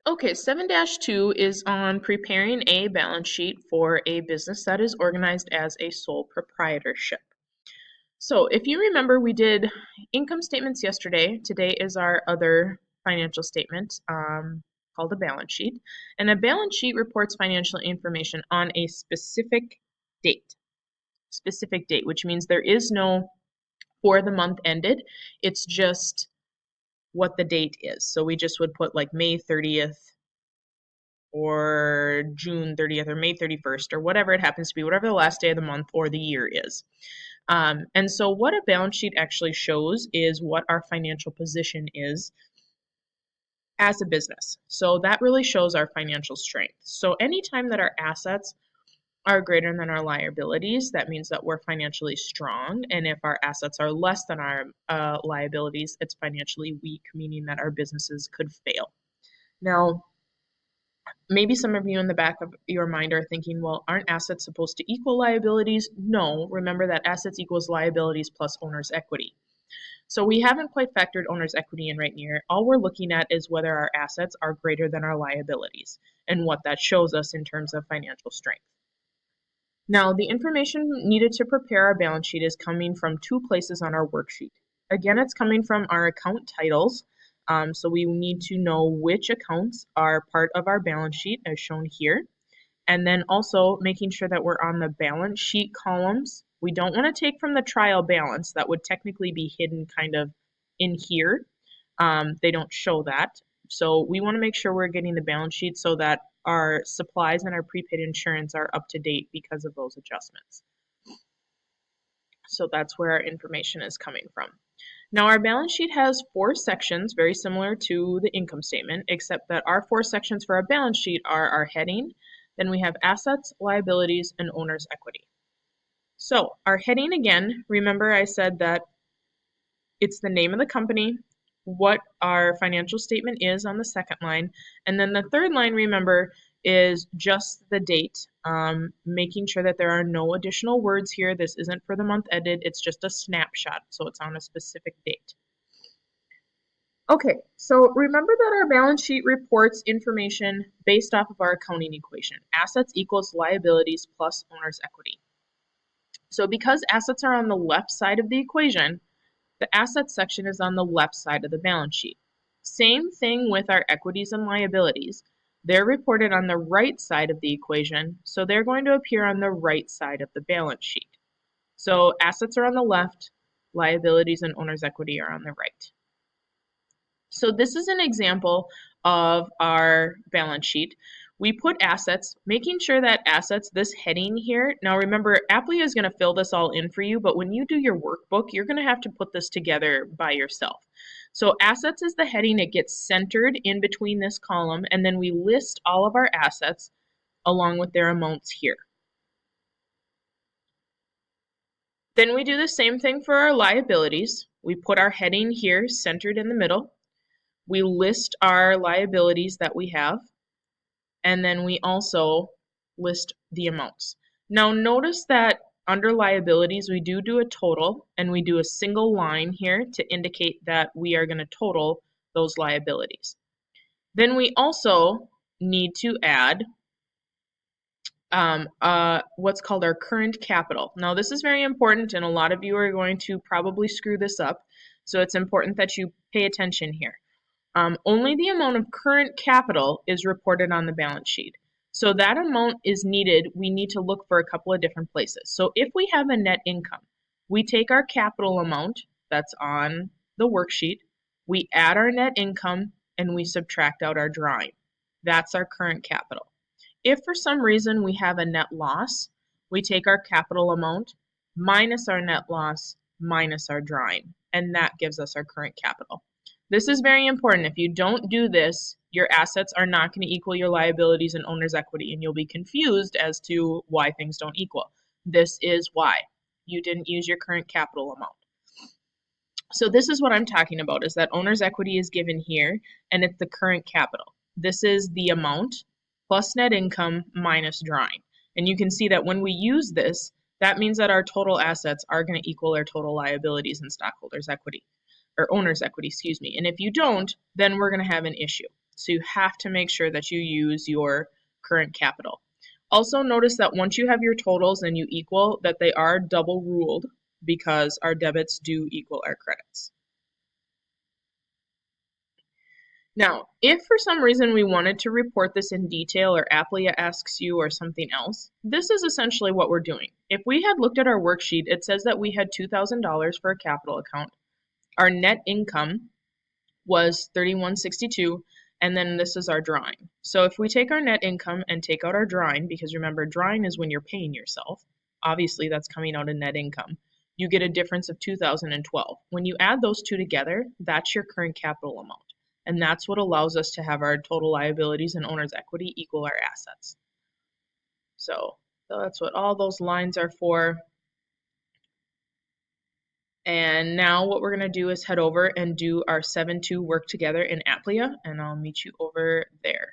Okay, 7-2 is on preparing a balance sheet for a business that is organized as a sole proprietorship. So if you remember, we did income statements yesterday. Today is our other financial statement called a balance sheet. And a balance sheet reports financial information on a date, specific date, which means there is no for the month ended. It's just what the date is. So we just would put like May 30th or June 30th or May 31st or whatever it happens to be, whatever the last day of the month or the year is. And so what a balance sheet actually shows is what our financial position is as a business. So that really shows our financial strength. So anytime that our assets are greater than our liabilities, that means that we're financially strong. And if our assets are less than our liabilities, it's financially weak, meaning that our businesses could fail. Now, maybe some of you in the back of your mind are thinking, well, aren't assets supposed to equal liabilities? No, remember that assets equals liabilities plus owner's equity. So we haven't quite factored owner's equity in right here. All we're looking at is whether our assets are greater than our liabilities and what that shows us in terms of financial strength. Now, the information needed to prepare our balance sheet is coming from two places on our worksheet. Again, it's coming from our account titles. So we need to know which accounts are part of our balance sheet as shown here. And then also making sure that we're on the balance sheet columns. We don't want to take from the trial balance. That would technically be hidden kind of in here. They don't show that. So we want to make sure we're getting the balance sheet so that our supplies and our prepaid insurance are up to date because of those adjustments. So that's where our information is coming from. Now our balance sheet has 4 sections, very similar to the income statement, except that our 4 sections for our balance sheet are our heading, then we have assets, liabilities, and owner's equity. So our heading again, remember I said that it's the name of the company, what our financial statement is on the second line, and then the third line, remember, is just the date, making sure that there are no additional words here. This isn't for the month ended, it's just a snapshot, so it's on a specific date. Okay, so remember that our balance sheet reports information based off of our accounting equation. Assets equals liabilities plus owner's equity. So because assets are on the left side of the equation, the assets section is on the left side of the balance sheet. Same thing with our equities and liabilities. They're reported on the right side of the equation, so they're going to appear on the right side of the balance sheet. So assets are on the left, liabilities and owner's equity are on the right. So this is an example of our balance sheet. We put assets, making sure that assets, this heading here, now remember, Applia is going to fill this all in for you, but when you do your workbook, you're going to have to put this together by yourself. So assets is the heading, it gets centered in between this column, and then we list all of our assets along with their amounts here. Then we do the same thing for our liabilities. We put our heading here centered in the middle. We list our liabilities that we have, and then we also list the amounts. Now notice that under liabilities, we do a total, and we do a single line here to indicate that we are going to total those liabilities. Then we also need to add what's called our current capital. Now this is very important, and a lot of you are going to probably screw this up, so it's important that you pay attention here. Only the amount of current capital is reported on the balance sheet. So that amount is needed. We need to look for a couple of different places. So if we have a net income, we take our capital amount that's on the worksheet, we add our net income, and we subtract out our drawing. That's our current capital. If for some reason we have a net loss, we take our capital amount minus our net loss minus our drawing, and that gives us our current capital. This is very important. If you don't do this, your assets are not going to equal your liabilities and owner's equity, and you'll be confused as to why things don't equal. This is why. You didn't use your current capital amount. So this is what I'm talking about, is that owner's equity is given here, and it's the current capital. This is the amount plus net income minus drawing. And you can see that when we use this, that means that our total assets are going to equal our total liabilities and stockholders' equity. Or owner's equity, excuse me. And if you don't, then we're going to have an issue. So you have to make sure that you use your current capital. Also notice that once you have your totals and you equal, that they are double ruled because our debits do equal our credits. Now, if for some reason we wanted to report this in detail or Applia asks you or something else, this is essentially what we're doing. If we had looked at our worksheet, it says that we had $2,000 for a capital account. Our net income was 3162, and then this is our drawing. So if we take our net income and take out our drawing, because remember, drawing is when you're paying yourself, obviously that's coming out of net income, you get a difference of 2012. When you add those two together, that's your current capital amount. And that's what allows us to have our total liabilities and owner's equity equal our assets. So that's what all those lines are for. And now what we're going to do is head over and do our 7-2 work together in Applia, and I'll meet you over there.